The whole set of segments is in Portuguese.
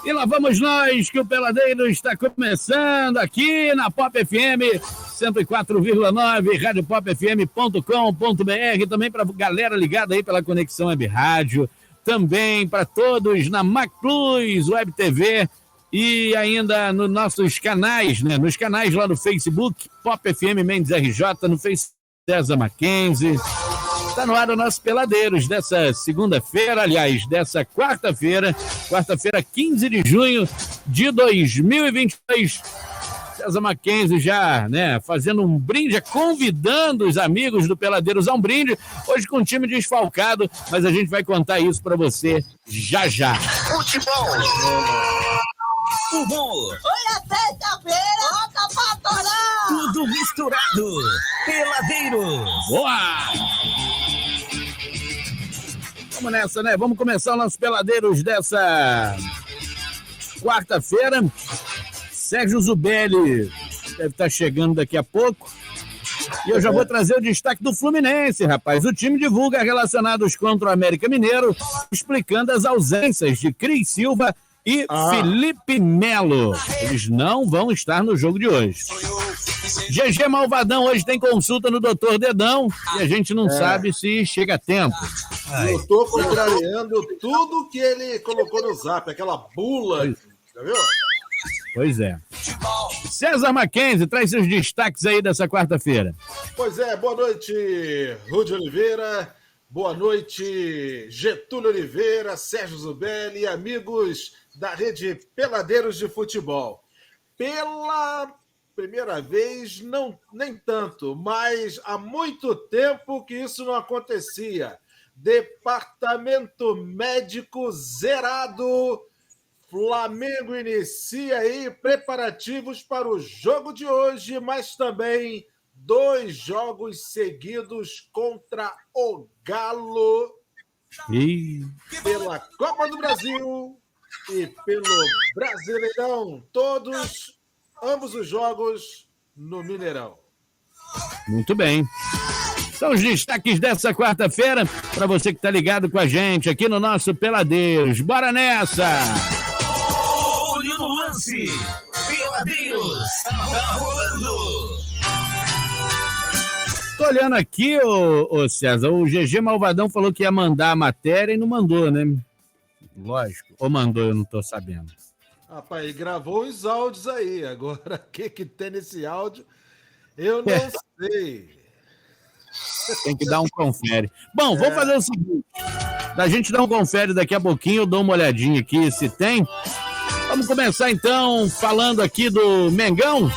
E lá vamos nós, que o Peladeiro está começando aqui na Pop FM 104,9, radiopopfm.com.br, também para a galera ligada aí pela Conexão Web Rádio, também para todos na Mac Plus, Web TV e ainda nos nossos canais, né? Nos canais lá no Facebook, Pop FM Mendes RJ, no Facebook César Mackenzie. Está no ar o nosso Peladeiros dessa segunda-feira, aliás, dessa quarta-feira, 15 de junho de 2022. César Mackenzie já, né, fazendo um brinde, convidando os amigos do Peladeiros a um brinde, hoje com um time desfalcado, mas a gente vai contar isso para você já já. Futebol! Hoje é sexta-feira, roca pra torar! Tudo misturado! Peladeiros! Boa! Vamos nessa, né? Vamos começar o nosso Peladeiros dessa quarta-feira. Sérgio Zubelli deve estar chegando daqui a pouco. E eu já vou trazer o destaque do Fluminense, rapaz. O time divulga relacionados contra o América Mineiro, explicando as ausências de Cris Silva e Felipe Melo. Eles não vão estar no jogo de hoje. GG Malvadão hoje tem consulta no Dr. Dedão e a gente não sabe se chega a tempo. Eu tô contrariando tudo que ele colocou no zap, aquela bula, já viu? Pois é. César Mackenzie, traz seus destaques aí dessa quarta-feira. Pois é, boa noite, Rudy Oliveira, boa noite, Getúlio Oliveira, Sérgio Zubelli, amigos da rede Peladeiros de Futebol. Pela primeira vez, não, nem tanto, mas há muito tempo que isso não acontecia. Departamento médico zerado. Flamengo inicia aí preparativos para o jogo de hoje, mas também 2 jogos seguidos contra o Galo pela Copa do Brasil e pelo Brasileirão. Ambos os jogos no Mineirão. Muito bem. São os destaques dessa quarta-feira, para você que está ligado com a gente aqui no nosso Peladeiros. Bora nessa! Olho no lance! Peladeiros! Tá rolando! Tô olhando aqui, ô César, o GG Malvadão falou que ia mandar a matéria e não mandou, né? Lógico. Ou mandou, eu não tô sabendo. Rapaz, ele gravou os áudios aí. Agora, o que tem nesse áudio, eu não sei. Tem que dar um confere. Bom, vou fazer o seguinte. A gente dá um confere daqui a pouquinho, eu dou uma olhadinha aqui se tem. Vamos começar então falando aqui do Mengão.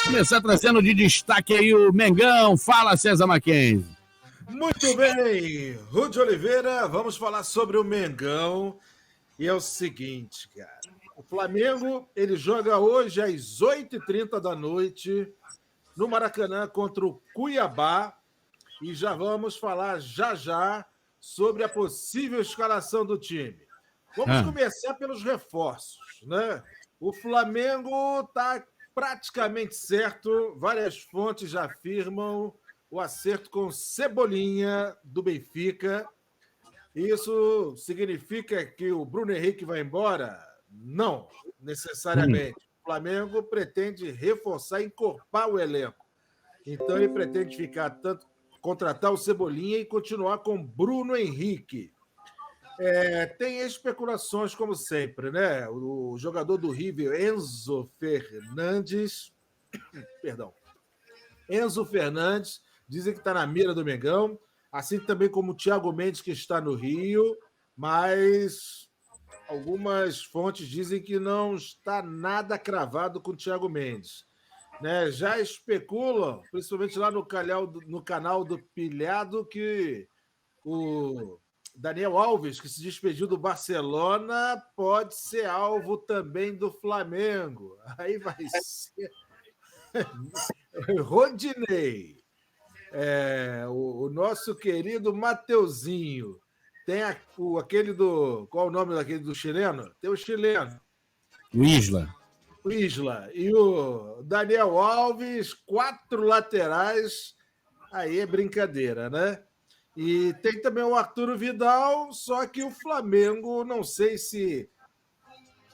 Começar trazendo de destaque aí o Mengão. Fala, César Mackenzie. Muito bem, Rudy Oliveira, vamos falar sobre o Mengão. E é o seguinte, cara. O Flamengo, ele joga hoje às 8h30 da noite no Maracanã contra o Cuiabá. E já vamos falar já sobre a possível escalação do time. Vamos começar pelos reforços, né? O Flamengo está praticamente certo, várias fontes já afirmam o acerto com Cebolinha do Benfica. Isso significa que o Bruno Henrique vai embora? Não, necessariamente. O Flamengo pretende reforçar, encorpar o elenco. Então ele pretende contratar o Cebolinha e continuar com Bruno Henrique. Tem especulações, como sempre, né? O jogador do River, Enzo Fernandes, dizem que está na mira do Mengão, assim também como o Thiago Mendes, que está no Rio, mas algumas fontes dizem que não está nada cravado com o Thiago Mendes. Né? Já especulam, principalmente lá no canal do Pilhado, que o Daniel Alves, que se despediu do Barcelona, pode ser alvo também do Flamengo. Aí vai ser Rodinei, o nosso querido Mateuzinho. Tem aquele do... Qual o nome daquele do chileno? Tem o chileno. O Isla. E o Daniel Alves, 4 laterais. Aí é brincadeira, né? E tem também o Arturo Vidal, só que o Flamengo, não sei se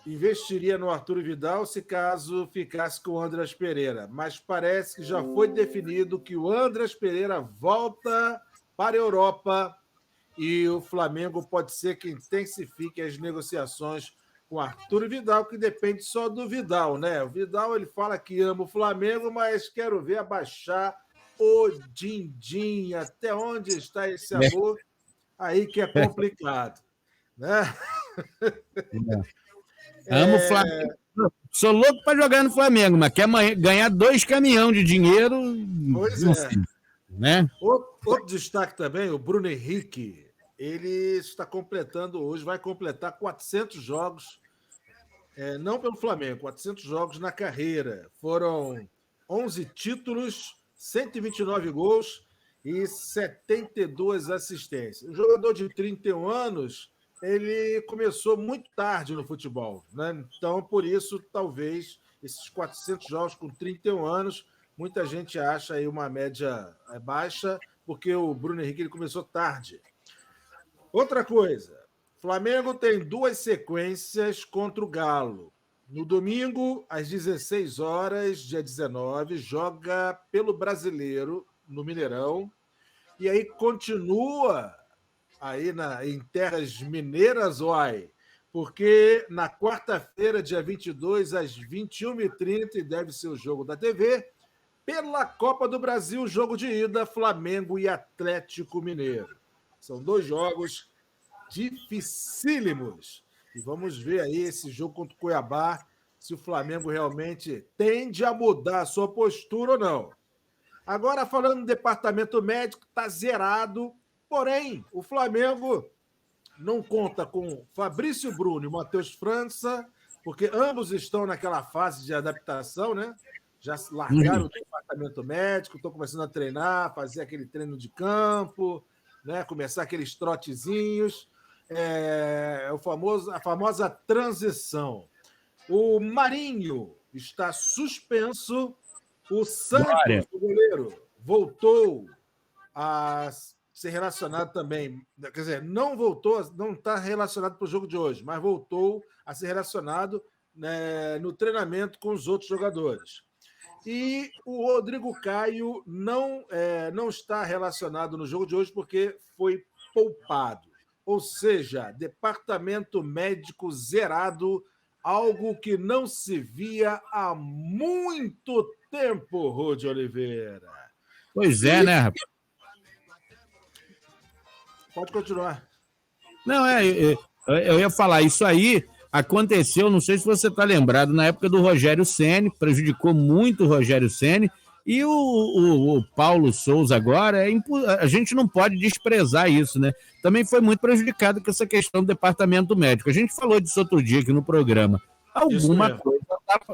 investiria no Arturo Vidal se caso ficasse com o Andrés Pereira, mas parece que já foi definido que o Andrés Pereira volta para a Europa e o Flamengo pode ser que intensifique as negociações com o Arturo Vidal, que depende só do Vidal, né? O Vidal ele fala que ama o Flamengo, mas quero ver abaixar o din-din. Até onde está esse amor? Aí que é complicado, né? Amo o Flamengo. Sou louco para jogar no Flamengo, mas quer ganhar 2 caminhões de dinheiro. Pois não é. sei, né? Outro destaque também, o Bruno Henrique. Ele está completando hoje, vai completar 400 jogos, não pelo Flamengo, 400 jogos na carreira. Foram 11 títulos, 129 gols e 72 assistências. O jogador de 31 anos, ele começou muito tarde no futebol, né? Então, por isso, talvez, esses 400 jogos com 31 anos, muita gente acha aí uma média baixa, porque o Bruno Henrique ele começou tarde. Outra coisa, Flamengo tem 2 sequências contra o Galo. No domingo, às 16 horas, dia 19, joga pelo Brasileiro, no Mineirão, e aí continua aí em terras mineiras, porque na quarta-feira, dia 22, às 21h30, e deve ser o jogo da TV, pela Copa do Brasil, jogo de ida, Flamengo e Atlético Mineiro. São 2 jogos dificílimos. E vamos ver aí esse jogo contra o Cuiabá, se o Flamengo realmente tende a mudar a sua postura ou não. Agora, falando do departamento médico, está zerado. Porém, o Flamengo não conta com Fabrício Bruno e Matheus França, porque ambos estão naquela fase de adaptação, né? Já largaram o departamento médico, estão começando a treinar, fazer aquele treino de campo, né? Começar aqueles trotezinhos, a famosa transição. O Marinho está suspenso, o Santos, o goleiro, voltou a ser relacionado também, quer dizer, não voltou, não está relacionado para o jogo de hoje, mas voltou a ser relacionado, né, no treinamento com os outros jogadores. E o Rodrigo Caio não está relacionado no jogo de hoje porque foi poupado. Ou seja, departamento médico zerado, algo que não se via há muito tempo, Rudy Oliveira. Pois é, né, rapaz? Pode continuar. Não, eu ia falar, isso aí aconteceu, não sei se você está lembrado, na época do Rogério Ceni, prejudicou muito o Rogério Ceni, e o Paulo Souza agora, a gente não pode desprezar isso, né? Também foi muito prejudicado com essa questão do departamento médico. A gente falou disso outro dia aqui no programa. Alguma coisa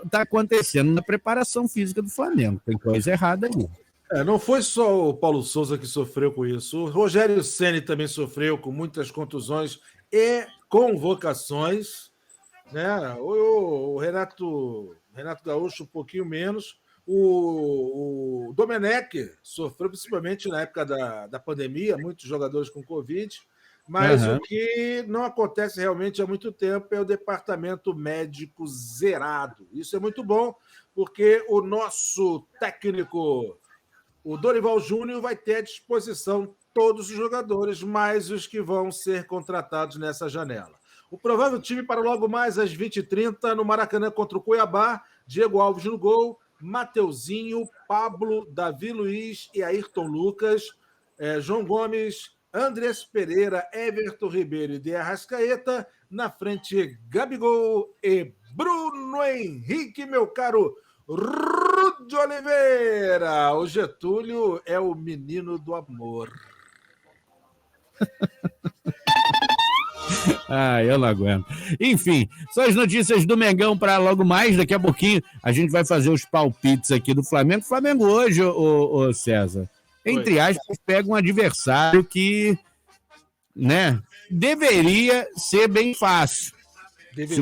está acontecendo na preparação física do Flamengo, tem coisa errada aí. Não foi só o Paulo Souza que sofreu com isso. O Rogério Ceni também sofreu com muitas contusões e convocações, né? O Renato Gaúcho um pouquinho menos. O Domenech sofreu principalmente na época da pandemia, muitos jogadores com Covid, mas o que não acontece realmente há muito tempo é o departamento médico zerado. Isso é muito bom, porque o nosso técnico, o Dorival Júnior, vai ter à disposição todos os jogadores, mais os que vão ser contratados nessa janela. O provável time para logo mais às 20h30 no Maracanã contra o Cuiabá: Diego Alves no gol, Mateuzinho, Pablo, Davi Luiz e Ayrton Lucas, João Gomes, Andrés Pereira, Everton Ribeiro e De Arrascaeta. Na frente, Gabigol e Bruno Henrique, meu caro Rudy Oliveira. O Getúlio é o menino do amor. Eu não aguento. Enfim, são as notícias do Mengão para logo mais. Daqui a pouquinho a gente vai fazer os palpites aqui do Flamengo. O Flamengo hoje, o César, entre aspas, pega um adversário que, né, deveria ser bem fácil. Se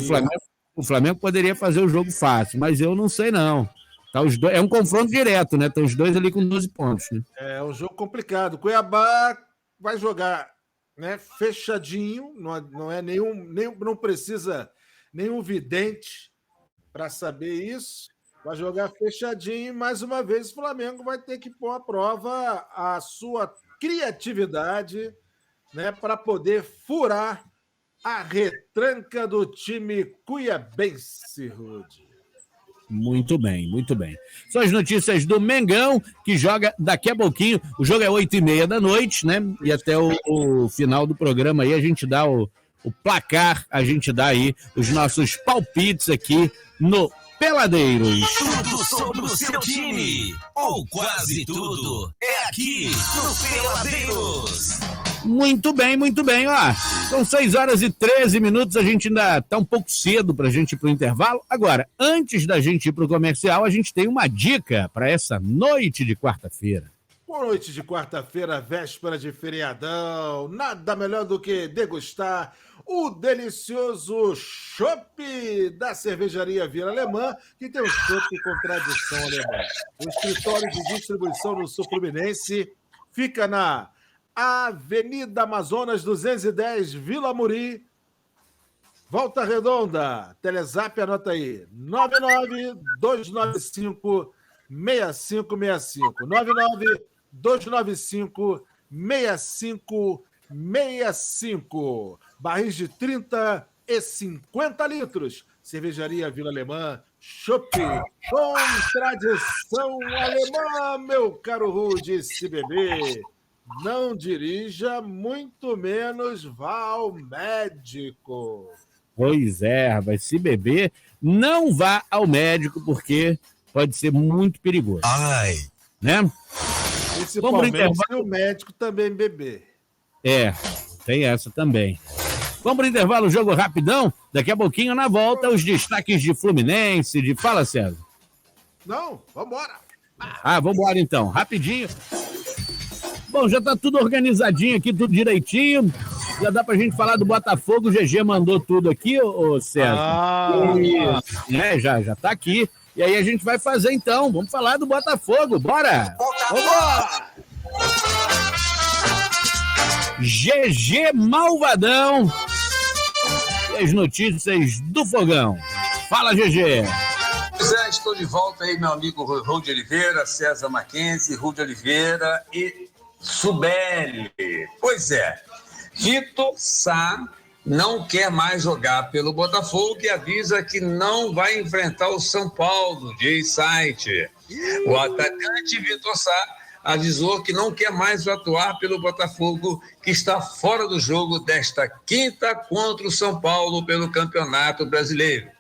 o Flamengo poderia fazer o jogo fácil, mas eu não sei não. Tá os dois, é um confronto direto, né? Estão os dois ali com 12 pontos. Né? É um jogo complicado. Cuiabá vai jogar, né, fechadinho, não é não precisa nenhum vidente para saber isso. Vai jogar fechadinho e, mais uma vez, o Flamengo vai ter que pôr à prova a sua criatividade, né, para poder furar a retranca do time cuiabense, Rude. Muito bem, muito bem. São as notícias do Mengão, que joga daqui a pouquinho. O jogo é 20h30, né? E até o final do programa aí a gente dá o placar, a gente dá aí os nossos palpites aqui no Peladeiros. Tudo sobre o seu time, ou quase tudo, é aqui no Peladeiros. Muito bem, ó. São 6h13, a gente ainda tá um pouco cedo pra gente ir pro intervalo. Agora, antes da gente ir pro comercial, a gente tem uma dica para essa noite de quarta-feira. Boa noite de quarta-feira, véspera de feriadão. Nada melhor do que degustar o delicioso chopp da Cervejaria Vila Alemã, que tem um chopp com tradição alemã. O escritório de distribuição no Sul Fluminense fica na Avenida Amazonas 210, Vila Muri, Volta Redonda. Telezap, anota aí, 99-295-6565. 99-295-6565. Barris de 30 e 50 litros. Cervejaria Vila Alemã, chopp com tradição alemã, meu caro Rude. Se beber, não dirija, muito menos vá ao médico. Pois é, vai se beber, não vá ao médico, porque pode ser muito perigoso. Ai. Né? Principalmente se o médico também beber. É, tem essa também. Vamos para o intervalo, jogo rapidão. Daqui a pouquinho, na volta, os destaques de Fluminense, de Fala, César. Não, vambora. Vambora então, rapidinho. Bom, já tá tudo organizadinho aqui, tudo direitinho. Já dá pra gente falar do Botafogo. O GG mandou tudo aqui, ô César. Já tá aqui. E aí a gente vai fazer então. Vamos falar do Botafogo. Bora! Vambora! GG Malvadão. E as notícias do Fogão. Fala, GG. Pois é, estou de volta aí, meu amigo Rude Oliveira, César Mackenzie, Rude Oliveira e Subeli. Pois é, Vitor Sá não quer mais jogar pelo Botafogo e avisa que não vai enfrentar o São Paulo, diz site. O atacante Vitor Sá avisou que não quer mais atuar pelo Botafogo, que está fora do jogo desta quinta contra o São Paulo pelo Campeonato Brasileiro.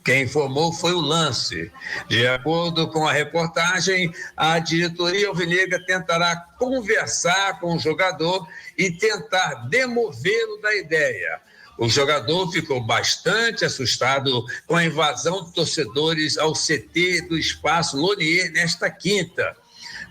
Quem informou foi o Lance. De acordo com a reportagem, a diretoria alvinegra tentará conversar com o jogador e tentar demovê-lo da ideia. O jogador ficou bastante assustado com a invasão de torcedores ao CT do Espaço Lonier nesta quinta.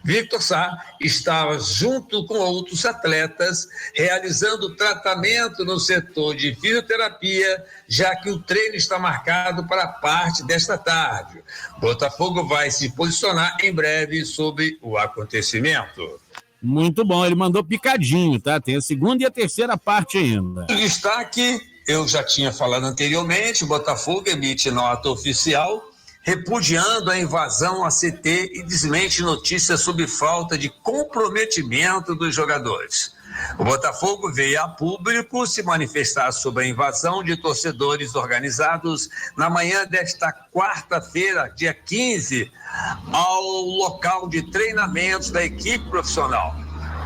Vitor Sá estava junto com outros atletas realizando tratamento no setor de fisioterapia, já que o treino está marcado para parte desta tarde. Botafogo vai se posicionar em breve sobre o acontecimento. Muito bom, ele mandou picadinho, tá? Tem a segunda e a terceira parte ainda. O destaque, eu já tinha falado anteriormente, o Botafogo emite nota oficial repudiando a invasão à CT e desmente notícias sobre falta de comprometimento dos jogadores. O Botafogo veio a público se manifestar sobre a invasão de torcedores organizados na manhã desta quarta-feira, dia 15, ao local de treinamentos da equipe profissional.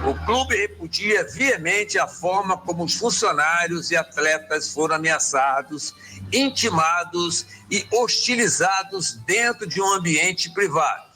O clube repudia veemente a forma como os funcionários e atletas foram ameaçados, intimados e hostilizados dentro de um ambiente privado.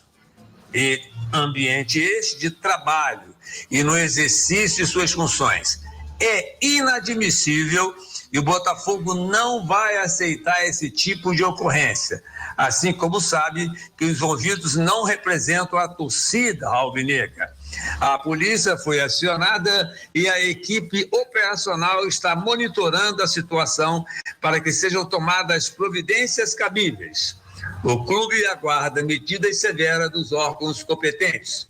E ambiente este de trabalho e no exercício de suas funções. É inadmissível e o Botafogo não vai aceitar esse tipo de ocorrência. Assim como sabe que os envolvidos não representam a torcida alvinegra. A polícia foi acionada e a equipe operacional está monitorando a situação para que sejam tomadas providências cabíveis. O clube aguarda medidas severas dos órgãos competentes.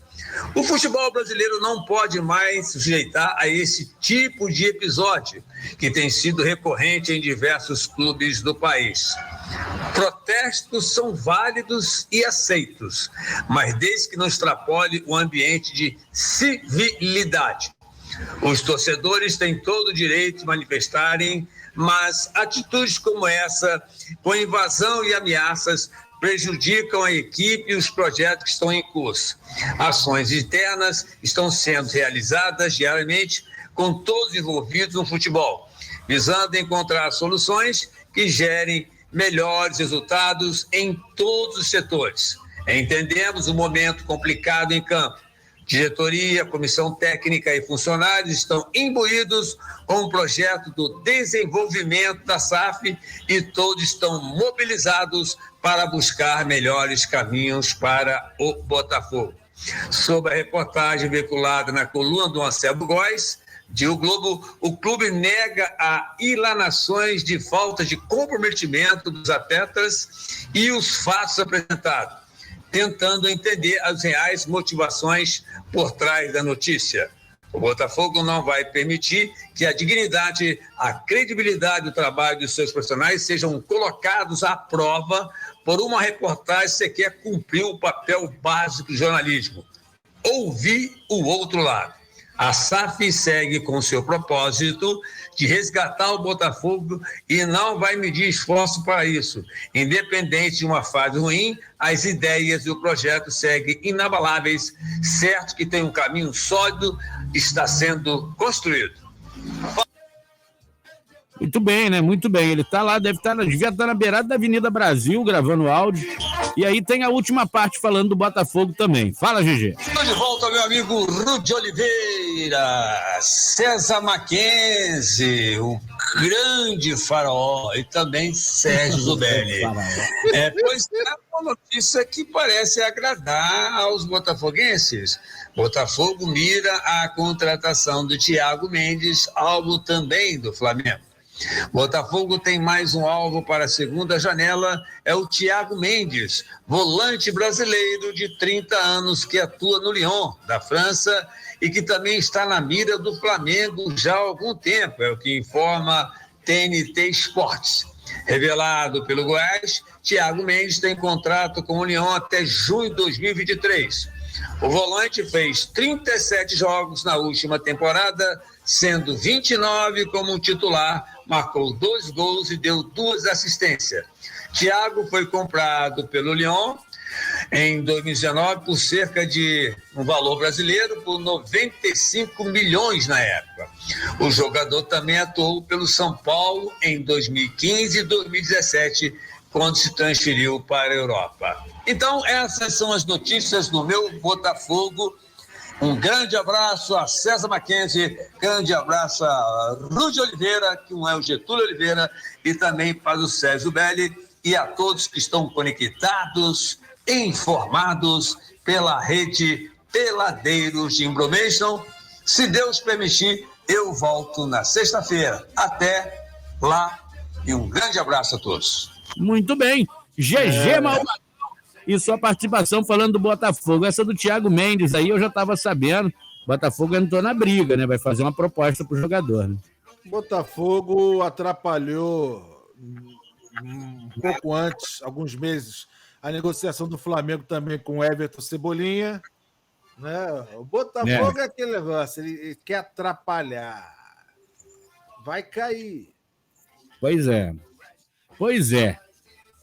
O futebol brasileiro não pode mais sujeitar a esse tipo de episódio que tem sido recorrente em diversos clubes do país. Protestos são válidos e aceitos, mas desde que não extrapole o ambiente de civilidade. Os torcedores têm todo o direito de manifestarem, mas atitudes como essa, com invasão e ameaças, prejudicam a equipe e os projetos que estão em curso. Ações internas estão sendo realizadas diariamente com todos envolvidos no futebol, visando encontrar soluções que gerem melhores resultados em todos os setores. Entendemos o momento complicado em campo. Diretoria, comissão técnica e funcionários estão imbuídos com o projeto do desenvolvimento da SAF e todos estão mobilizados para buscar melhores caminhos para o Botafogo. Sob a reportagem veiculada na coluna do Anselmo Góes, de O Globo, o clube nega a ilanações de falta de comprometimento dos atletas e os fatos apresentados, tentando entender as reais motivações por trás da notícia. O Botafogo não vai permitir que a dignidade, a credibilidade do trabalho dos seus profissionais sejam colocados à prova por uma reportagem que sequer cumpriu o papel básico do jornalismo: ouvir o outro lado. A SAF segue com seu propósito de resgatar o Botafogo e não vai medir esforço para isso. Independente de uma fase ruim, as ideias e o projeto seguem inabaláveis, certo que tem um caminho sólido, está sendo construído. Muito bem, né? Muito bem. Ele tá lá, devia estar na beirada da Avenida Brasil, gravando áudio. E aí tem a última parte falando do Botafogo também. Fala, GG. Estou de volta, meu amigo Rudy Oliveira, César Mackenzie, o grande faraó, e também Sérgio Zubelli. Pois é uma notícia que parece agradar aos botafoguenses. Botafogo mira a contratação do Thiago Mendes, alvo também do Flamengo. Botafogo tem mais um alvo para a segunda janela, é o Thiago Mendes, volante brasileiro de 30 anos que atua no Lyon, da França, e que também está na mira do Flamengo já há algum tempo, é o que informa TNT Esportes. Revelado pelo Goiás, Thiago Mendes tem contrato com o Lyon até junho de 2023. O volante fez 37 jogos na última temporada, sendo 29 como titular, marcou 2 gols e deu 2 assistências. Thiago foi comprado pelo Lyon em 2019 por cerca de um valor brasileiro por 95 milhões na época. O jogador também atuou pelo São Paulo em 2015 e 2017, quando se transferiu para a Europa. Então, essas são as notícias do meu Botafogo. Um grande abraço a César Mackenzie, grande abraço a Rudy Oliveira, que não é o Getúlio Oliveira, e também para o Sérgio Belli e a todos que estão conectados, informados pela rede Peladeiros de Information. Se Deus permitir, eu volto na sexta-feira. Até lá e um grande abraço a todos. Muito bem. GG Malvadão e sua participação falando do Botafogo. Essa do Thiago Mendes aí eu já estava sabendo. Botafogo entrou na briga, né? Vai fazer uma proposta pro jogador, né? Botafogo atrapalhou um pouco antes, alguns meses, a negociação do Flamengo também com o Everton Cebolinha. Né? O Botafogo é aquele negócio, ele quer atrapalhar. Vai cair. Pois é.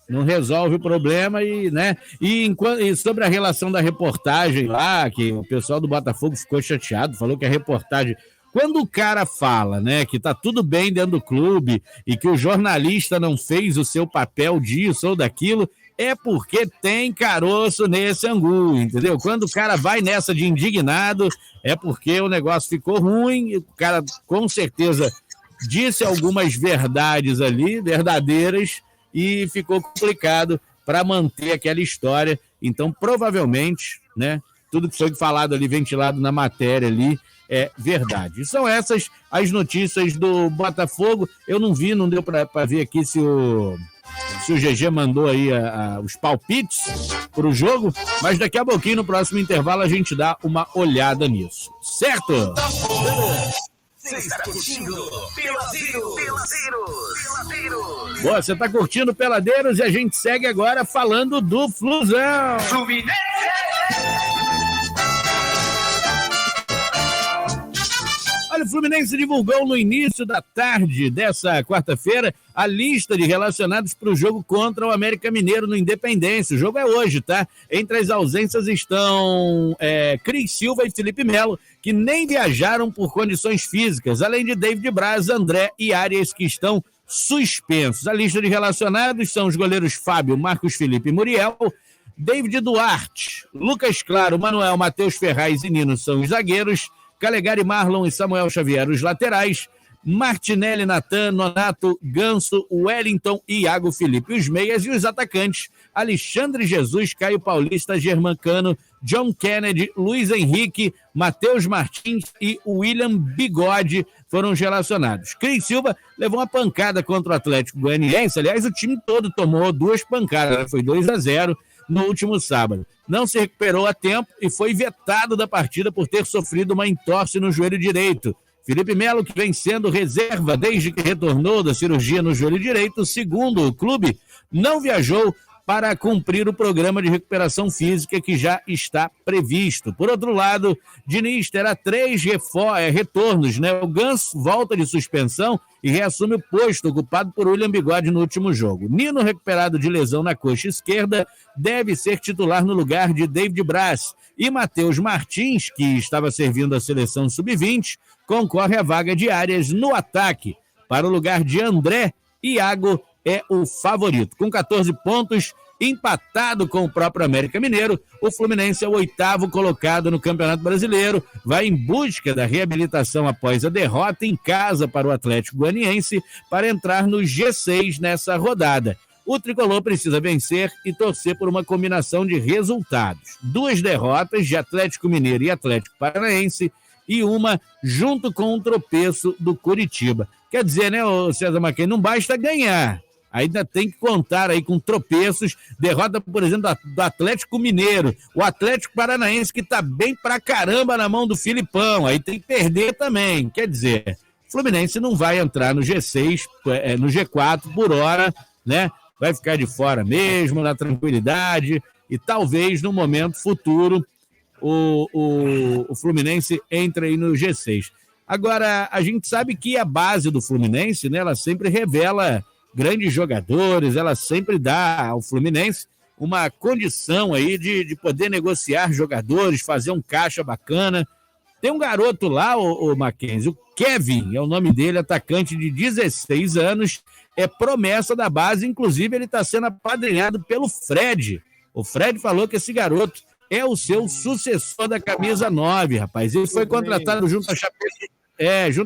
Não resolve o problema e, né? E sobre a relação da reportagem lá, que o pessoal do Botafogo ficou chateado, falou que a reportagem... Quando o cara fala, né, que tá tudo bem dentro do clube e que o jornalista não fez o seu papel disso ou daquilo, é porque tem caroço nesse angu, entendeu? Quando o cara vai nessa de indignado, é porque o negócio ficou ruim, o cara com certeza disse algumas verdades ali, verdadeiras, e ficou complicado para manter aquela história. Então, provavelmente, né, tudo que foi falado ali, ventilado na matéria ali, é verdade. E são essas as notícias do Botafogo. Eu não vi, não deu para ver aqui se o GG mandou aí os palpites para o jogo, mas daqui a pouquinho, no próximo intervalo, a gente dá uma olhada nisso. Certo? Você está curtindo Peladeiros. Boa, você está curtindo Peladeiros e a gente segue agora falando do Flusão. Fluminense! Olha, o Fluminense divulgou no início da tarde dessa quarta-feira a lista de relacionados para o jogo contra o América Mineiro no Independência. O jogo é hoje, tá? Entre as ausências estão Cris Silva e Felipe Melo, que nem viajaram por condições físicas, além de David Braz, André e Arias, que estão suspensos. A lista de relacionados são os goleiros Fábio, Marcos Felipe e Muriel, David Duarte, Lucas Claro, Manuel, Matheus Ferraz e Nino são os zagueiros, Calegari, Marlon e Samuel Xavier os laterais, Martinelli, Natan, Nonato, Ganso, Wellington e Iago Felipe os meias, e os atacantes Alexandre Jesus, Caio Paulista, Germancano, John Kennedy, Luiz Henrique, Matheus Martins e William Bigode foram os relacionados. Cris Silva levou uma pancada contra o Atlético Goianiense, aliás o time todo tomou 2 pancadas, né? Foi 2-0 no último sábado. Não se recuperou a tempo e foi vetado da partida por ter sofrido uma entorse no joelho direito. Felipe Melo, que vem sendo reserva desde que retornou da cirurgia no joelho direito, segundo o clube, não viajou para cumprir o programa de recuperação física que já está previsto. Por outro lado, Diniz terá 3 retornos, né? O Ganso volta de suspensão e reassume o posto ocupado por William Bigode no último jogo. Nino, recuperado de lesão na coxa esquerda, deve ser titular no lugar de David Braz. E Matheus Martins, que estava servindo a seleção sub-20, concorre à vaga de Arias no ataque. Para o lugar de André, Iago é o favorito. Com 14 pontos, empatado com o próprio América Mineiro, o Fluminense é o 8º colocado no Campeonato Brasileiro, vai em busca da reabilitação após a derrota em casa para o Atlético Goianiense para entrar no G6 nessa rodada. O tricolor precisa vencer e torcer por uma combinação de resultados. 2 derrotas de Atlético Mineiro e Atlético Paranaense e uma junto com um tropeço do Coritiba. Quer dizer, né, César Maquin, não basta ganhar. Ainda tem que contar aí com tropeços, derrota, por exemplo, do Atlético Mineiro, o Atlético Paranaense, que tá bem pra caramba na mão do Filipão, aí tem que perder também. Quer dizer, o Fluminense não vai entrar no G6, no G4 por hora, né? Vai ficar de fora mesmo, na tranquilidade, e talvez no momento futuro o Fluminense entre aí no G6. Agora, a gente sabe que a base do Fluminense, né, ela sempre revela grandes jogadores, ela sempre dá ao Fluminense uma condição aí de poder negociar jogadores, fazer um caixa bacana. Tem um garoto lá, o Mackenzie, o Kevin, é o nome dele, atacante de 16 anos, é promessa da base, inclusive ele está sendo apadrinhado pelo Fred. O Fred falou que esse garoto é o seu sucessor da camisa 9, rapaz. Ele foi contratado junto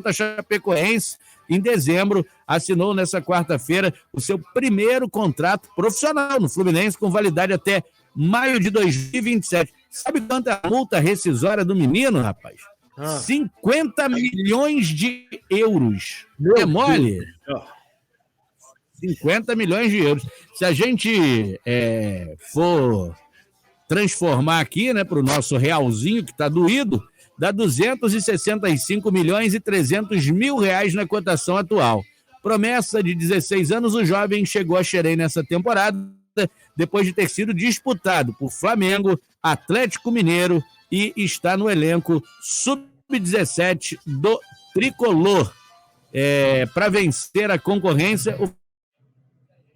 a Chapecoense em dezembro, assinou nessa quarta-feira o seu primeiro contrato profissional no Fluminense, com validade até maio de 2027. Sabe quanto é a multa rescisória do menino, rapaz? 50 milhões de euros. É mole? 50 milhões de euros. Se a gente for transformar aqui, né, para o nosso realzinho, que está doído, dá 265 milhões e 300 mil reais na cotação atual. Promessa de 16 anos, o jovem chegou a Xerém nessa temporada, depois de ter sido disputado por Flamengo, Atlético Mineiro e está no elenco sub-17 do Tricolor. Para vencer a concorrência, o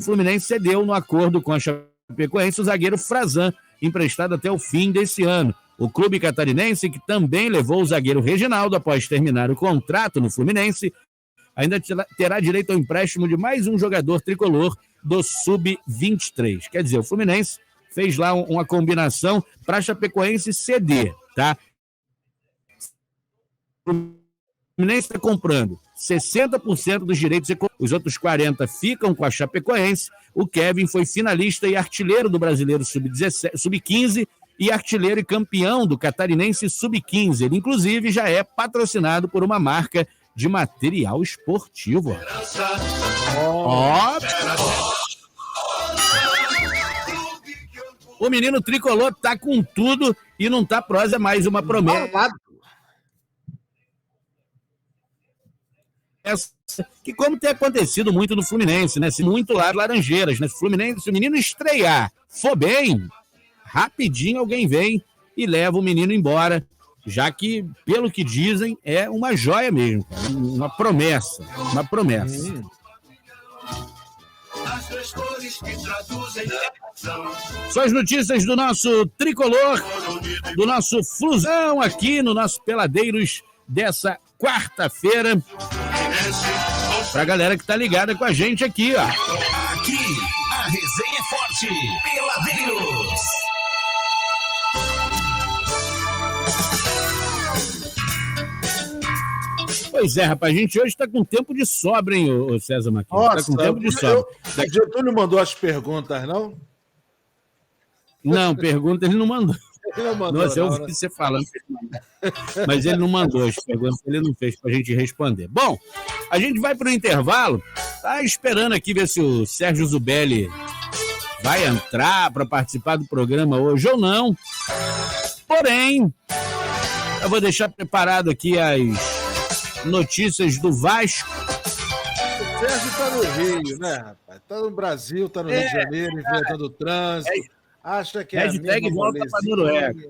Fluminense cedeu no acordo com a Chapecoense o zagueiro Frazan, emprestado até o fim desse ano. O clube catarinense, que também levou o zagueiro Reginaldo após terminar o contrato no Fluminense, ainda terá direito ao empréstimo de mais um jogador tricolor do Sub-23. Quer dizer, o Fluminense fez lá uma combinação para a Chapecoense ceder, tá? O Fluminense está comprando 60% dos direitos, os outros 40% ficam com a Chapecoense. O Kevin foi finalista e artilheiro do Brasileiro Sub-15, e artilheiro e campeão do Catarinense Sub-15. Ele, inclusive, já é patrocinado por uma marca de material esportivo. O menino tricolor tá com tudo e não tá prosa, é mais uma promessa. Que como tem acontecido muito no Fluminense, né? Muito lá de Laranjeiras, né? Se o menino estrear, for bem, rapidinho alguém vem e leva o menino embora, já que, pelo que dizem, é uma joia mesmo, cara. Uma promessa. Só as notícias do nosso tricolor, do nosso Flusão aqui no nosso Peladeiros dessa quarta-feira. Pra galera que tá ligada com a gente aqui, ó. Aqui, a resenha é forte. Peladeiros. Pois é, rapaz, a gente hoje tá com tempo de sobra, hein, ô César Marquinhos? Nossa, tá com tempo de sobra. O Getúlio mandou as perguntas, não? Não, pergunta ele não mandou. Ele não mandou. Nossa, eu ouvi você falando. Mas ele não mandou as perguntas, ele não fez pra gente responder. Bom, a gente vai pro intervalo, tá esperando aqui ver se o Sérgio Zubelli vai entrar para participar do programa hoje ou não. Porém, eu vou deixar preparado aqui as notícias do Vasco. O Sérgio tá no Rio, né, rapaz? Tá no Brasil, tá no Rio de Janeiro, inventando o trânsito. Acha que é hashtag volta pra Noruega.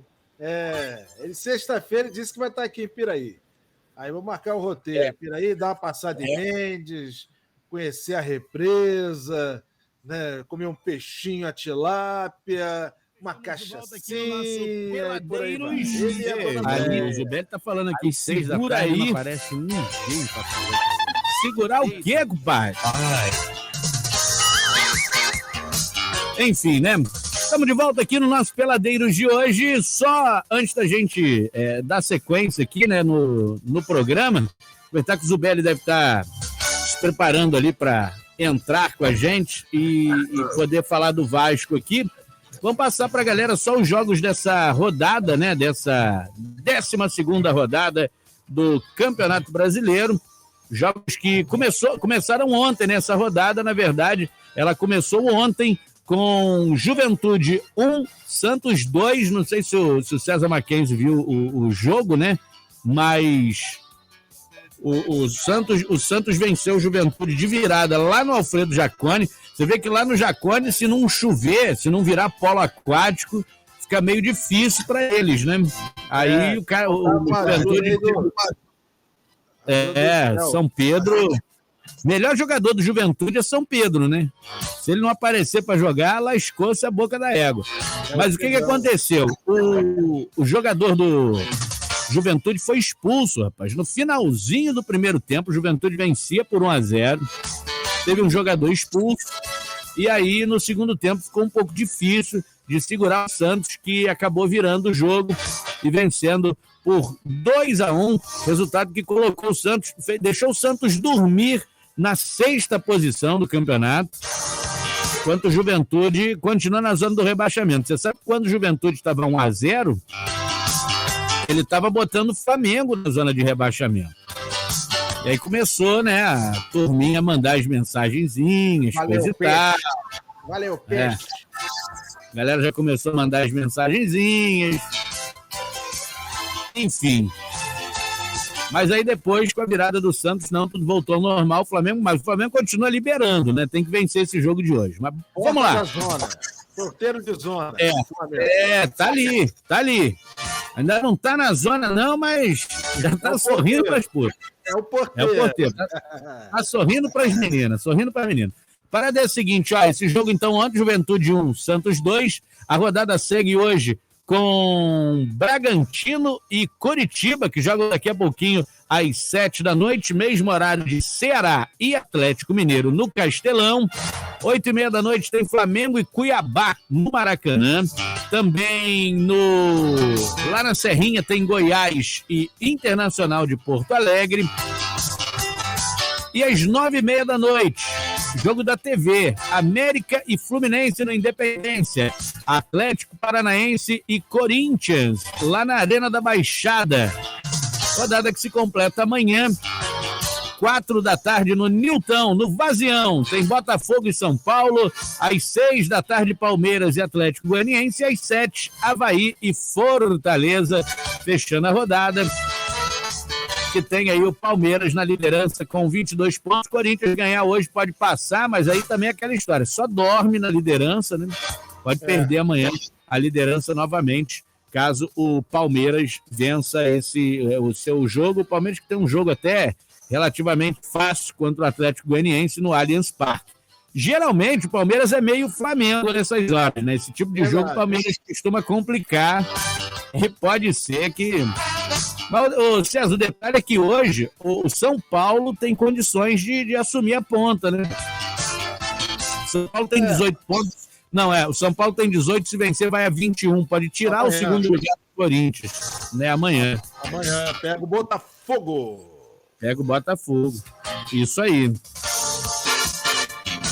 Ele sexta-feira disse que vai estar aqui em Piraí. Aí vou marcar o roteiro. Piraí, dar uma passada em Mendes, conhecer a represa, né? Comer um peixinho à tilápia, uma cachaçinha, por aí vai. Ali, o Gilberto tá falando aqui, 6 da tarde, não aparece ninguém pra fazer. Segurar o quê, compadre? Enfim, né? Estamos de volta aqui no nosso Peladeiros de hoje. Só antes da gente dar sequência aqui, né, no programa, aproveitar que o Zubelli deve estar se preparando ali para entrar com a gente e poder falar do Vasco aqui. Vamos passar para a galera só os jogos dessa rodada, né, dessa 12ª rodada do Campeonato Brasileiro. Jogos que começaram ontem nessa rodada, na verdade, ela começou ontem com Juventude 1, Santos 2, não sei se o César Mackenzie viu o jogo, né? Mas o Santos venceu o Juventude de virada lá no Alfredo Jaconi. Você vê que lá no Jaconi, se não chover, se não virar polo aquático, fica meio difícil para eles, né? Aí o Juventude... São Pedro... Melhor jogador do Juventude é São Pedro, né? Se ele não aparecer para jogar, lascou-se a boca da égua. Mas o que aconteceu? O jogador do Juventude foi expulso, rapaz. No finalzinho do primeiro tempo, o Juventude vencia por 1-0. Teve um jogador expulso. E aí, no segundo tempo, ficou um pouco difícil de segurar o Santos, que acabou virando o jogo e vencendo por 2-1. Resultado que colocou o Santos, deixou o Santos dormir na 6ª posição do campeonato, enquanto o Juventude continua na zona do rebaixamento. Você sabe que quando o Juventude estava 1-0, ele estava botando o Flamengo na zona de rebaixamento. E aí começou, né, a turminha a mandar as mensagenzinhas, coisa e tal. Valeu, peixe. A galera já começou a mandar as mensagenzinhas. Enfim. Mas aí depois, com a virada do Santos, não, tudo voltou ao normal. Mas o Flamengo continua liberando, né? Tem que vencer esse jogo de hoje. Mas vamos lá. Porteiro de zona. Tá ali. Ainda não tá na zona, não, mas já tá sorrindo para as putas. É o porteiro. Tá sorrindo para as meninas, Parada é a seguinte, esse jogo então ontem, Juventude 1, Santos 2. A rodada segue hoje com Bragantino e Coritiba, que jogam daqui a pouquinho às 7 da noite, mesmo horário de Ceará e Atlético Mineiro no Castelão. 8h30 da noite tem Flamengo e Cuiabá no Maracanã. Também lá na Serrinha tem Goiás e Internacional de Porto Alegre. E às 9h30 da noite jogo da TV, América e Fluminense no Independência, Atlético Paranaense e Corinthians, lá na Arena da Baixada. Rodada que se completa amanhã, 4 da tarde no Nilton, no Vazião. Tem Botafogo e São Paulo, às 6 da tarde Palmeiras e Atlético Goianiense, às 7 Avaí e Fortaleza, fechando a rodada, que tem aí o Palmeiras na liderança com 22 pontos. Corinthians ganhar hoje pode passar, mas aí também é aquela história, só dorme na liderança, né? Pode perder amanhã a liderança novamente, caso o Palmeiras vença o seu jogo. O Palmeiras que tem um jogo até relativamente fácil contra o Atlético Goianiense no Allianz Parque. Geralmente o Palmeiras é meio Flamengo nessas horas, né? Esse tipo de jogo o Palmeiras costuma complicar e pode ser que... Mas, César, o detalhe é que hoje o São Paulo tem condições de assumir a ponta, né? O São Paulo tem 18 pontos. Não, o São Paulo tem 18, se vencer vai a 21, pode tirar o segundo lugar do Corinthians, né? Amanhã pega o Botafogo. Isso aí.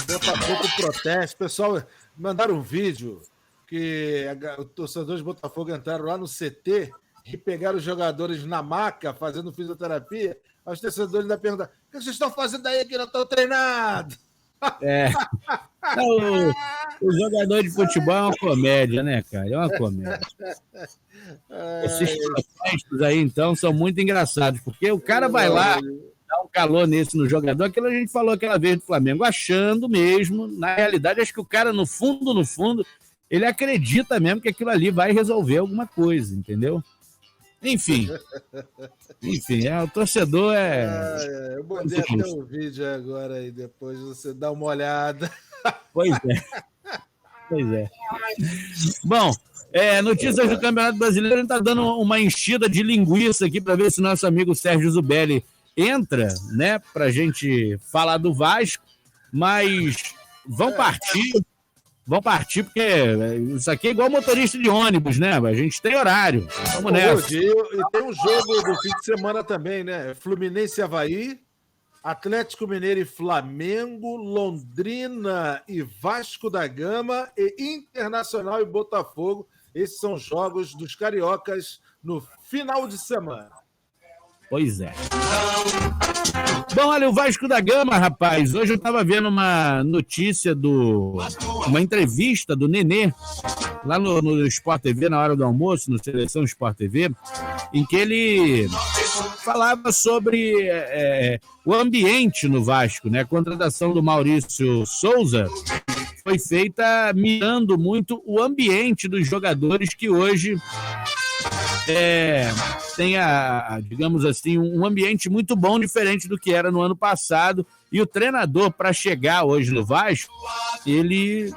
Botafogo protesta. Pessoal, mandaram um vídeo que os torcedores de Botafogo entraram lá no CT e pegaram os jogadores na maca fazendo fisioterapia. Os torcedores ainda perguntaram: o que vocês estão fazendo aí que não estão treinados? O jogador de futebol é uma comédia, né, cara? É uma comédia. Esses protestos aí, então, são muito engraçados, porque o cara vai lá, dá um calor no jogador, aquilo a gente falou aquela vez do Flamengo, achando mesmo, na realidade, acho que o cara, no fundo, ele acredita mesmo que aquilo ali vai resolver alguma coisa, entendeu? Enfim, o torcedor é... Eu botei até o vídeo agora aí, depois você dá uma olhada. Pois é. Bom, notícias do Campeonato Brasileiro, a gente está dando uma enchida de linguiça aqui para ver se nosso amigo Sérgio Zubelli entra, né, para a gente falar do Vasco, mas vão partir, porque isso aqui é igual motorista de ônibus, né? A gente tem horário. Vamos nessa. E tem um jogo do fim de semana também, né? Fluminense e Avaí, Atlético Mineiro e Flamengo, Londrina e Vasco da Gama e Internacional e Botafogo. Esses são jogos dos cariocas no final de semana. Pois é. Bom, olha, o Vasco da Gama, rapaz, hoje eu estava vendo uma notícia uma entrevista do Nenê, lá no Sport TV, na hora do almoço, no Seleção Sport TV, em que ele falava sobre o ambiente no Vasco, né? A contratação do Maurício Souza foi feita mirando muito o ambiente dos jogadores que hoje tem digamos assim, um ambiente muito bom, diferente do que era no ano passado, e o treinador, para chegar hoje no Vasco, ele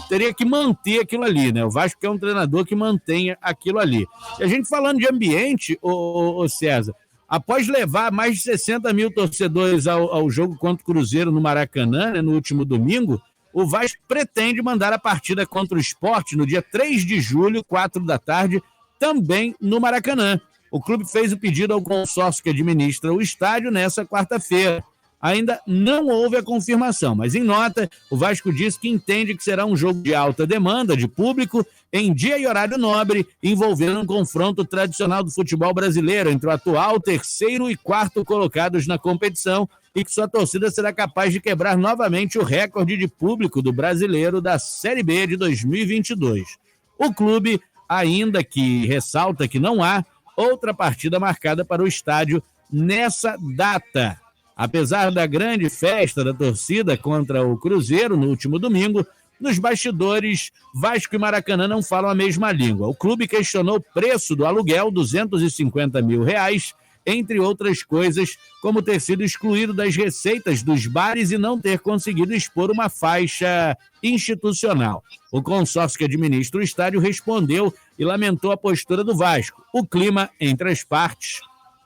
teria que manter aquilo ali, né? O Vasco quer um treinador que mantenha aquilo ali. E a gente falando de ambiente, ô César, após levar mais de 60 mil torcedores ao jogo contra o Cruzeiro no Maracanã, né, no último domingo, o Vasco pretende mandar a partida contra o Sport no dia 3 de julho, 4 da tarde, também no Maracanã. O clube fez o pedido ao consórcio que administra o estádio nessa quarta-feira. Ainda não houve a confirmação, mas em nota, o Vasco disse que entende que será um jogo de alta demanda de público em dia e horário nobre, envolvendo um confronto tradicional do futebol brasileiro entre o atual terceiro e quarto colocados na competição, e que sua torcida será capaz de quebrar novamente o recorde de público do brasileiro da Série B de 2022. O clube ainda que ressalta que não há outra partida marcada para o estádio nessa data. Apesar da grande festa da torcida contra o Cruzeiro no último domingo, nos bastidores, Vasco e Maracanã não falam a mesma língua. O clube questionou o preço do aluguel, R$250 mil, entre outras coisas, como ter sido excluído das receitas dos bares e não ter conseguido expor uma faixa institucional. O consórcio que administra o estádio respondeu e lamentou a postura do Vasco. O clima entre as partes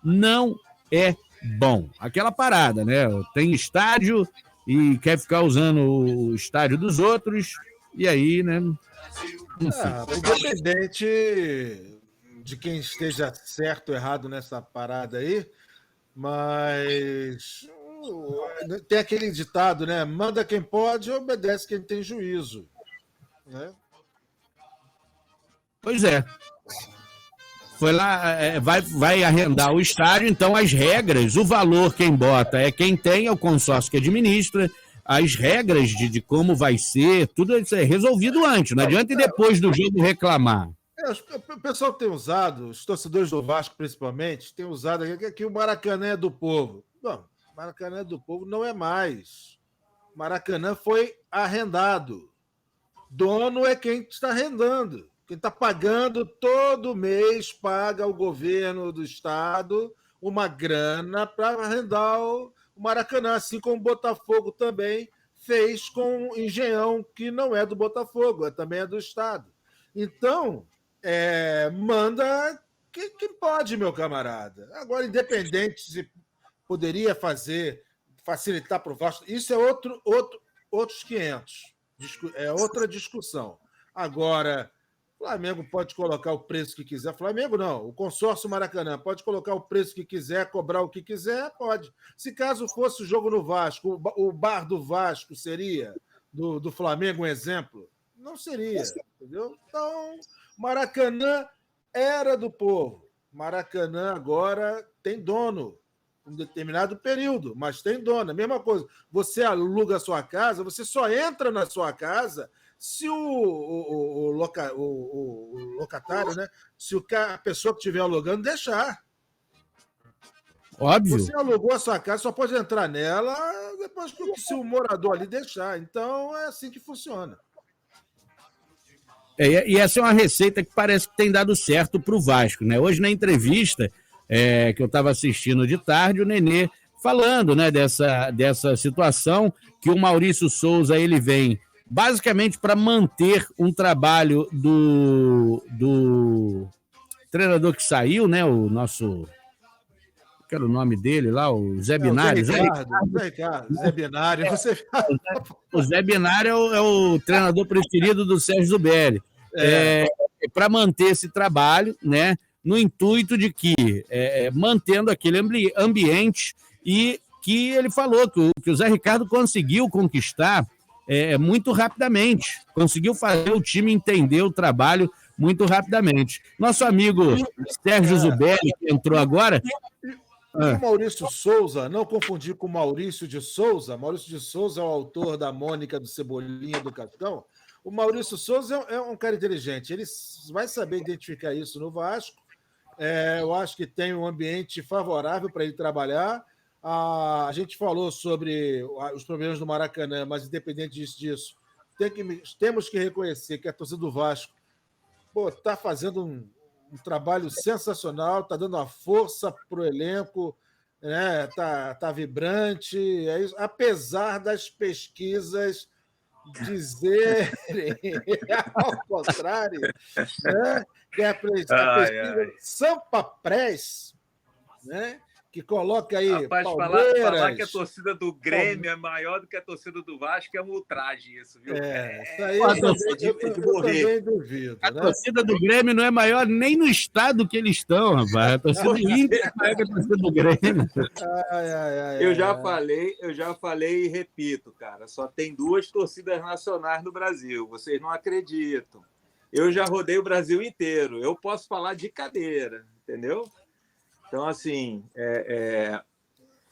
não é bom. Aquela parada, né? Tem estádio e quer ficar usando o estádio dos outros, e aí, né? Independente de quem esteja certo ou errado nessa parada aí, mas tem aquele ditado, né? Manda quem pode, obedece quem tem juízo. Né? Pois é. Foi lá, vai arrendar o estádio, então as regras, o valor quem bota é quem tem, é o consórcio que administra, as regras de como vai ser, tudo isso é resolvido antes, não adianta ir depois do jogo reclamar. O pessoal tem usado, os torcedores do Vasco principalmente, tem usado que o Maracanã é do povo. Bom, Maracanã é do povo não é mais. Maracanã foi arrendado. Dono é quem está arrendando. Quem está pagando todo mês, paga o governo do estado uma grana para arrendar o Maracanã, assim como o Botafogo também fez com o Engenhão, que não é do Botafogo, também é do estado. Então, manda quem pode, meu camarada. Agora, independente se poderia facilitar para o Vasco, isso é outros 500. É outra discussão. Agora, Flamengo pode colocar o preço que quiser. Flamengo não, o consórcio Maracanã pode colocar o preço que quiser, cobrar o que quiser, pode. Se caso fosse o jogo no Vasco, o bar do Vasco seria do Flamengo um exemplo? Não seria, entendeu? Então, Maracanã era do povo. Maracanã agora tem dono, um determinado período, mas tem dono. A mesma coisa, você aluga a sua casa, você só entra na sua casa se o locatário, né? Se a pessoa que estiver alugando deixar. Óbvio. Você alugou a sua casa, só pode entrar nela depois que se o morador ali deixar. Então, é assim que funciona. E essa é uma receita que parece que tem dado certo para o Vasco, né? Hoje, na entrevista que eu estava assistindo de tarde, o Nenê falando, né, dessa situação que o Maurício Souza ele vem basicamente para manter um trabalho do treinador que saiu, né? O nosso. Qual era o nome dele lá? O Zé Binário. Zé Binário. O Zé Binário é o treinador preferido do Sérgio Zubelli. Para manter esse trabalho, né? No intuito de que, mantendo aquele ambiente, e que ele falou que o Zé Ricardo conseguiu conquistar muito rapidamente, conseguiu fazer o time entender o trabalho muito rapidamente. Nosso amigo Sérgio Zubelli, que entrou agora... O Maurício Souza, não confundir com o Maurício de Souza. Maurício de Souza é o autor da Mônica do Cebolinha do Capitão. O Maurício Souza é um cara inteligente, ele vai saber identificar isso no Vasco. Eu acho que tem um ambiente favorável para ele trabalhar. A gente falou sobre os problemas do Maracanã, mas independente disso, temos que reconhecer que a torcida do Vasco está fazendo um trabalho sensacional, está dando uma força para o elenco, né? Tá vibrante, é isso, apesar das pesquisas dizerem ao contrário, né? Que a pesquisa Sampa Press, né? Que coloca aí. Rapaz, falar que a torcida do Grêmio é maior do que a torcida do Vasco é um ultraje, isso, viu? Isso aí eu também duvido. A torcida do Grêmio não é maior nem no estado que eles estão, rapaz. A torcida do Inter é maior que a torcida do Grêmio. Eu já falei e repito, cara. Só tem 2 torcidas nacionais no Brasil. Vocês não acreditam. Eu já rodei o Brasil inteiro. Eu posso falar de cadeira, entendeu? Então, assim,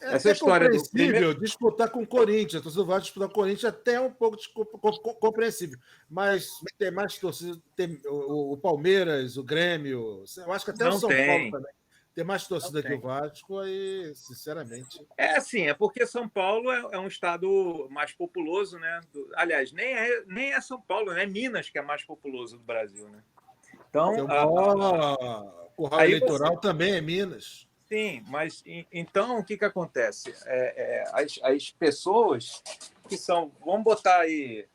essa história do primeiro... disputar com o Corinthians. A torcida do Vasco disputar com o Corinthians até um pouco compreensível. Mas tem mais torcida, tem o Palmeiras, o Grêmio, eu acho que até o São Paulo também. Tem mais torcida que o Vasco, aí, sinceramente... É porque São Paulo é um estado mais populoso, né? Aliás, nem é São Paulo, né? É Minas que é mais populoso do Brasil, né? Então... O curral eleitoral também é Minas. Sim, mas então o que acontece? As pessoas que são, vamos botar aí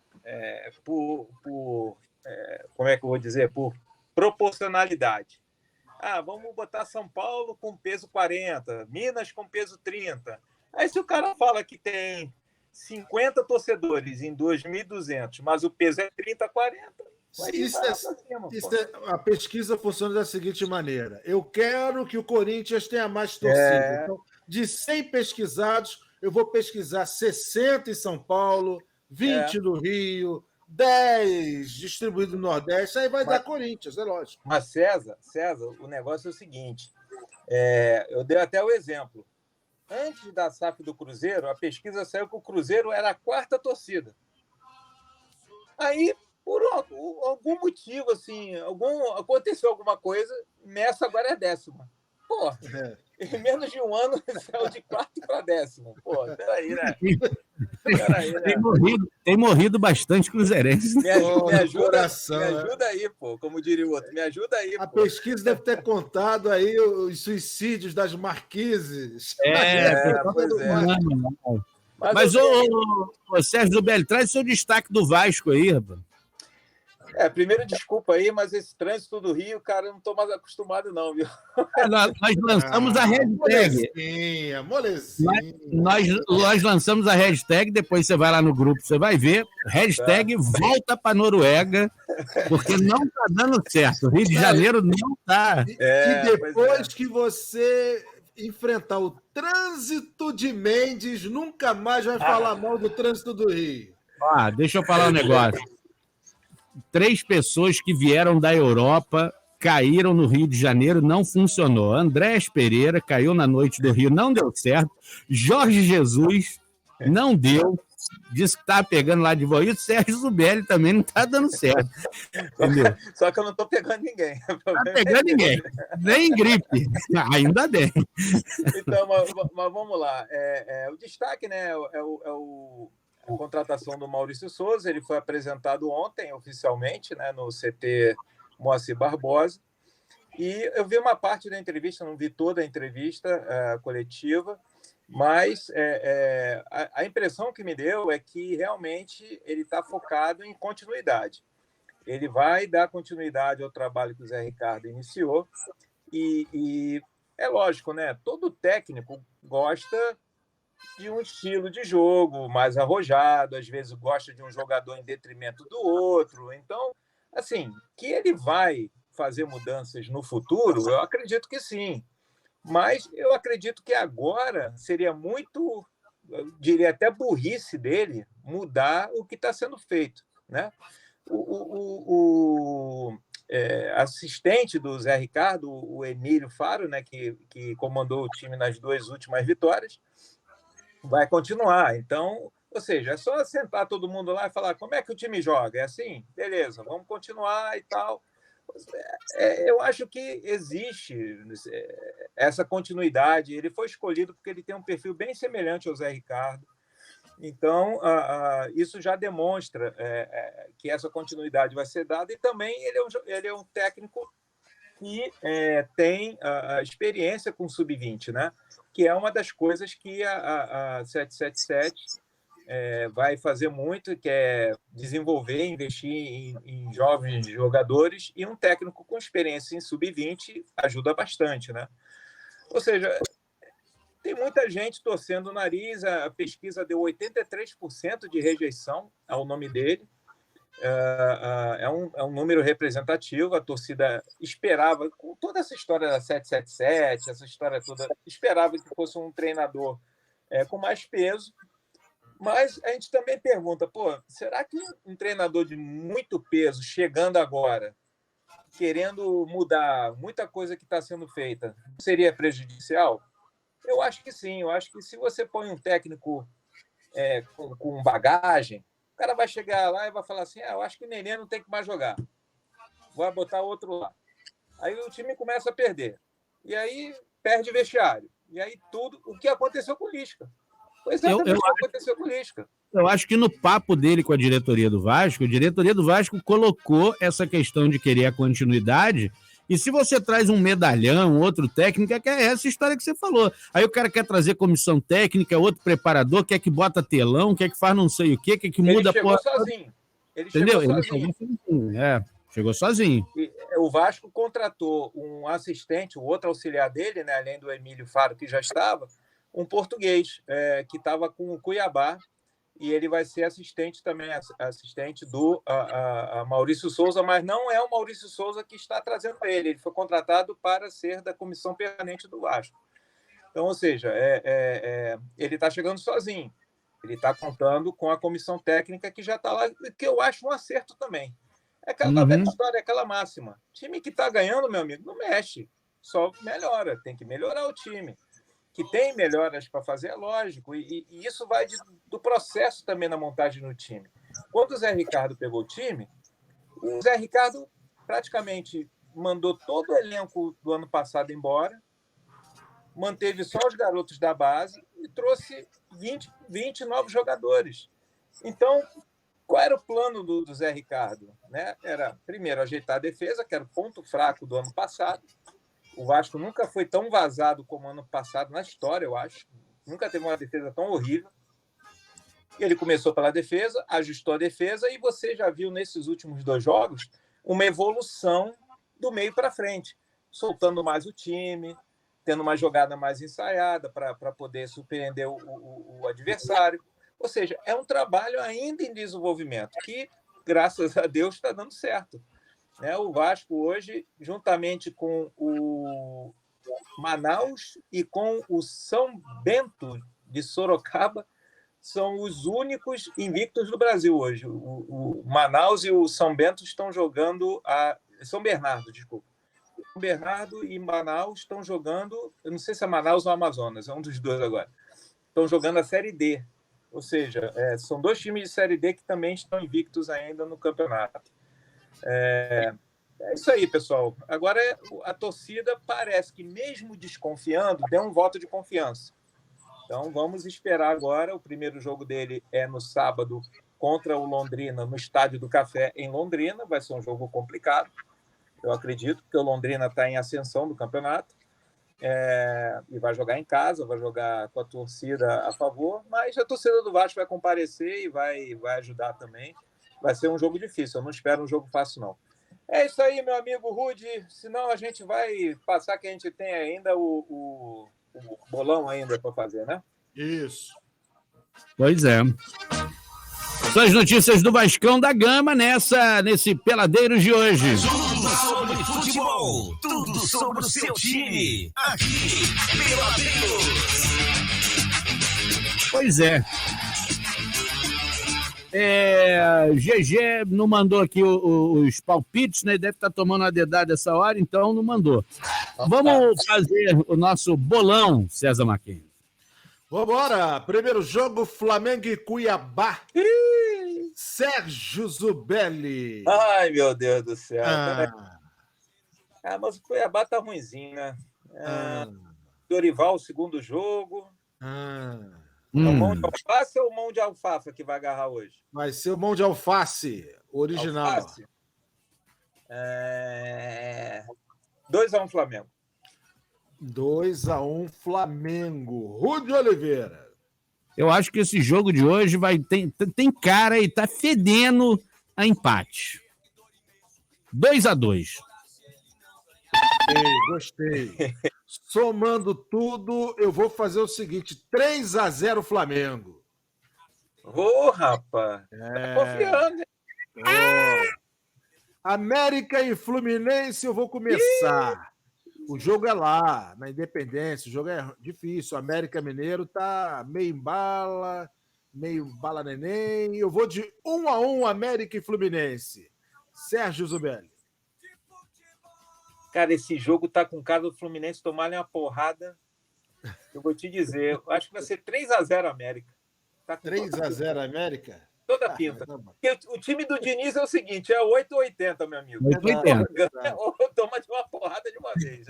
como é que eu vou dizer? Por proporcionalidade. Vamos botar São Paulo com peso 40, Minas com peso 30. Aí se o cara fala que tem 50 torcedores em 2.200, mas o peso é 30, 40... A pesquisa funciona da seguinte maneira: eu quero que o Corinthians tenha mais torcida. Então, de 100 pesquisados, eu vou pesquisar 60 em São Paulo, 20 no Rio, 10 distribuído no Nordeste, aí vai dar Corinthians, é lógico. Mas, César, o negócio é o seguinte, eu dei até o exemplo. Antes da SAF do Cruzeiro, a pesquisa saiu que o Cruzeiro era a 4ª torcida. Aí, por algum motivo, assim, aconteceu alguma coisa, nessa agora é 10ª. Pô, em menos de um ano, saiu de 4º para 10º. Pô, peraí, né? Tem morrido bastante cruzeirense. Me ajuda aí, pô, como diria o outro. Me ajuda aí, A pô. pesquisa deve ter contado aí os suicídios das marquises. Pois é. Mas o Sérgio Zubelli, traz seu destaque do Vasco aí, rapaz. Primeiro, desculpa aí, mas esse trânsito do Rio, cara, eu não estou mais acostumado, não, viu? Nós lançamos a hashtag. Molezinha. Nós lançamos a hashtag, depois você vai lá no grupo, você vai ver. Hashtag volta para Noruega, porque não está dando certo. O Rio de Janeiro não está. E depois que você enfrentar o trânsito de Mendes, nunca mais vai falar mal do trânsito do Rio. Deixa eu falar um negócio. 3 pessoas que vieram da Europa caíram no Rio de Janeiro, não funcionou. Andrés Pereira caiu na noite do Rio, não deu certo. Jorge Jesus não deu, disse que estava pegando lá de volta. E o Sérgio Zubelli também não está dando certo. Entendeu? Só que eu não estou pegando ninguém. Não está pegando ninguém. Nem gripe. Ainda bem. Então, mas vamos lá. O destaque, né, a contratação do Maurício Souza. Ele foi apresentado ontem, oficialmente, né, no CT Moacir Barbosa. E eu vi uma parte da entrevista, não vi toda a entrevista coletiva, mas a impressão que me deu é que realmente ele está focado em continuidade. Ele vai dar continuidade ao trabalho que o Zé Ricardo iniciou. E é lógico, né? Todo técnico gosta de um estilo de jogo mais arrojado, às vezes gosta de um jogador em detrimento do outro. Então, assim, que ele vai fazer mudanças no futuro, eu acredito que sim. Mas eu acredito que agora seria muito, eu diria até burrice dele, mudar o que está sendo feito, né? O assistente do Zé Ricardo, o Emílio Faro, né, que comandou o time nas 2 últimas vitórias, vai continuar. Então, ou seja, é só sentar todo mundo lá e falar como é que o time joga. É assim? Beleza, vamos continuar e tal. Eu acho que existe essa continuidade. Ele foi escolhido porque ele tem um perfil bem semelhante ao Zé Ricardo. Então, isso já demonstra que essa continuidade vai ser dada. E também ele é um técnico que tem a experiência com sub-20, né? Que é uma das coisas que a 777 vai fazer muito, que é desenvolver, investir em jovens jogadores, e um técnico com experiência em sub-20 ajuda bastante, né? Ou seja, tem muita gente torcendo o nariz, a pesquisa deu 83% de rejeição ao nome dele. É um número representativo, a torcida esperava, com toda essa história da 777, essa história toda, esperava que fosse um treinador com mais peso, mas a gente também pergunta, será que um treinador de muito peso, chegando agora, querendo mudar muita coisa que está sendo feita, seria prejudicial? Eu acho que sim, eu acho que se você põe um técnico com bagagem, o cara vai chegar lá e vai falar assim, eu acho que o Nenê não tem que mais jogar. Vai botar outro lá. Aí o time começa a perder. E aí perde vestiário. E aí tudo... O que aconteceu com o Lisca? Foi exatamente o que aconteceu com o Lisca. Eu acho que no papo dele com a diretoria do Vasco colocou essa questão de querer a continuidade. E se você traz um medalhão, outro técnico, é essa história que você falou. Aí o cara quer trazer comissão técnica, outro preparador, quer que bota telão, quer que faz não sei o quê, quer que muda... Ele chegou sozinho. Entendeu? Ele chegou sozinho. E o Vasco contratou um assistente, o outro auxiliar dele, né, além do Emílio Faro, que já estava, um português, que estava com o Cuiabá, e ele vai ser assistente também, assistente do Maurício Souza, mas não é o Maurício Souza que está trazendo ele. Ele foi contratado para ser da comissão permanente do Vasco. Então, ou seja, ele está chegando sozinho. Ele está contando com a comissão técnica que já está lá, que eu acho um acerto também. É aquela velha história, é aquela máxima. Time que está ganhando, meu amigo, não mexe, só melhora. Tem que melhorar o time. Que tem melhoras para fazer, é lógico. E isso vai do processo também na montagem do time. Quando o Zé Ricardo pegou o time, o Zé Ricardo praticamente mandou todo o elenco do ano passado embora, manteve só os garotos da base e trouxe 20 novos jogadores. Então, qual era o plano do Zé Ricardo? Né? Era, primeiro, ajeitar a defesa, que era o ponto fraco do ano passado. O Vasco nunca foi tão vazado como ano passado na história, eu acho. Nunca teve uma defesa tão horrível. Ele começou pela defesa, ajustou a defesa, e você já viu nesses últimos 2 jogos uma evolução do meio para frente, soltando mais o time, tendo uma jogada mais ensaiada para poder surpreender o adversário. Ou seja, é um trabalho ainda em desenvolvimento, que, graças a Deus, está dando certo. Né? O Vasco hoje, juntamente com o Manaus e com o São Bento de Sorocaba, são os únicos invictos do Brasil hoje. O Manaus e o São Bento estão jogando São Bernardo, desculpa. São Bernardo e Manaus estão jogando, eu não sei se é Manaus ou Amazonas, é um dos dois agora. Estão jogando a Série D. Ou seja, são 2 times de Série D que também estão invictos ainda no campeonato. É isso aí, pessoal. Agora, a torcida parece que, mesmo desconfiando, deu um voto de confiança. Então, vamos esperar agora. O primeiro jogo dele é no sábado contra o Londrina, no Estádio do Café, em Londrina. Vai ser um jogo complicado, eu acredito, porque o Londrina está em ascensão do campeonato. E vai jogar em casa, vai jogar com a torcida a favor, mas a torcida do Vasco vai comparecer e vai ajudar também. Vai ser um jogo difícil, eu não espero um jogo fácil, não. É isso aí, meu amigo Rude, senão a gente vai passar que a gente tem ainda o bolão ainda para fazer, né? Isso. Pois é. São as notícias do Vascão da Gama nesse Peladeiros de hoje. Tudo sobre futebol, tudo sobre o seu time, aqui, Peladeiros. Pois é. GG não mandou aqui os palpites, né? Deve estar tomando uma dedada essa hora, então não mandou. Vamos fazer o nosso bolão, César Mackenzie. Vambora! Primeiro jogo, Flamengo e Cuiabá. Sérgio Zubelli. Ai, meu Deus do céu. Mas o Cuiabá tá ruimzinho, né? Dorival, segundo jogo. É o mão de alface ou o mão de alfafa que vai agarrar hoje? Vai ser o mão de alface, original. Alface. 2-1 Flamengo. 2-1 Flamengo. Rude Oliveira. Eu acho que esse jogo de hoje tem cara e tá fedendo a empate. 2-2. Gostei. Somando tudo, eu vou fazer o seguinte: 3-0 Flamengo. Rapaz. Tá confiando, hein? América e Fluminense, eu vou começar. O jogo é lá, na Independência. O jogo é difícil. O América Mineiro tá meio bala neném. Eu vou de 1-1 América e Fluminense. Sérgio Zubelli. Cara, esse jogo tá com cara do Fluminense tomarem uma porrada. Eu vou te dizer, eu acho que vai ser 3-0 América. Tá 3-0 América? Toda pinta. O time do Diniz é o seguinte, é 8 ou 80, meu amigo. 880. Ou toma de uma porrada de uma vez.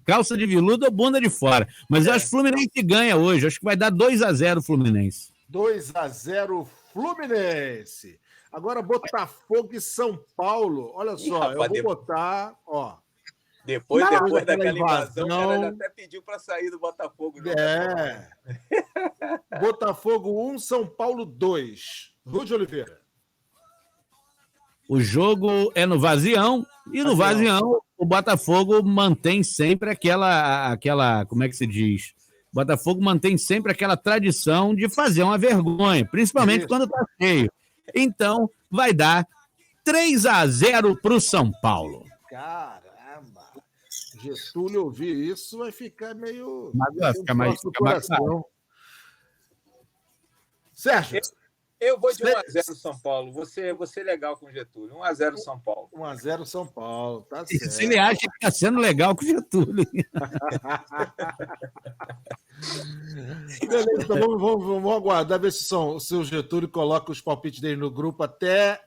Calça de veludo ou bunda de fora. Mas eu acho que o Fluminense ganha hoje. Acho que vai dar 2-0 Fluminense. 2-0 Fluminense. Agora Botafogo e São Paulo. Olha só, eu vou botar, ó. Depois daquela invasão, o cara já até pediu para sair do Botafogo. Botafogo 1, São Paulo 2. Rude Oliveira. O jogo é no Vazião, e no Vazião o Botafogo mantém sempre aquela, como é que se diz? O Botafogo mantém sempre aquela tradição de fazer uma vergonha, principalmente quando tá cheio. Então, vai dar 3-0 pro São Paulo. Caramba! Getúlio ouvir isso vai ficar meio... Mas vai ficar mais... Sérgio. Eu vou de 1-0 São Paulo. Você é legal com o Getúlio. 1-0 São Paulo. 1-0 São Paulo, tá certo. Se ele acha que está sendo legal com o Getúlio. Beleza, então vamos aguardar, ver se o Getúlio coloca os palpites dele no grupo até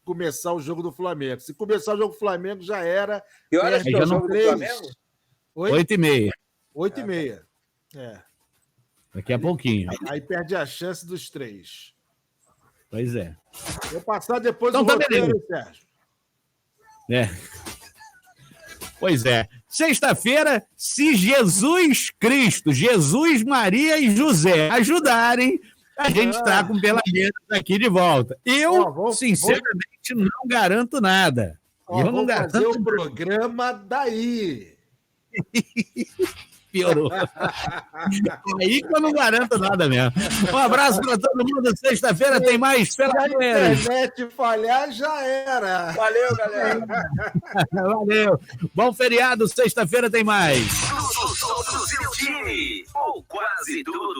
começar o jogo do Flamengo. Se começar o jogo do Flamengo, já era. Que horas que é o jogo do Flamengo? 8h30. 8h30. É. Daqui a pouquinho. Aí perde a chance dos 3. Pois é. Vou passar depois então, do roteiro, Sérgio. É. Pois é. Sexta-feira, se Jesus Cristo, Jesus, Maria e José ajudarem, a gente está com Peladeiros aqui de volta. Eu, sinceramente, não garanto nada. Eu não garanto fazer o programa daí. Piorou. Aí que eu não garanto nada mesmo. Um abraço para todo mundo. Sexta-feira tem mais Peladeiros. Se a internet falhar, já era. Valeu, galera. Valeu. Bom feriado. Sexta-feira tem mais. Tudo sobre o seu time, ou quase tudo.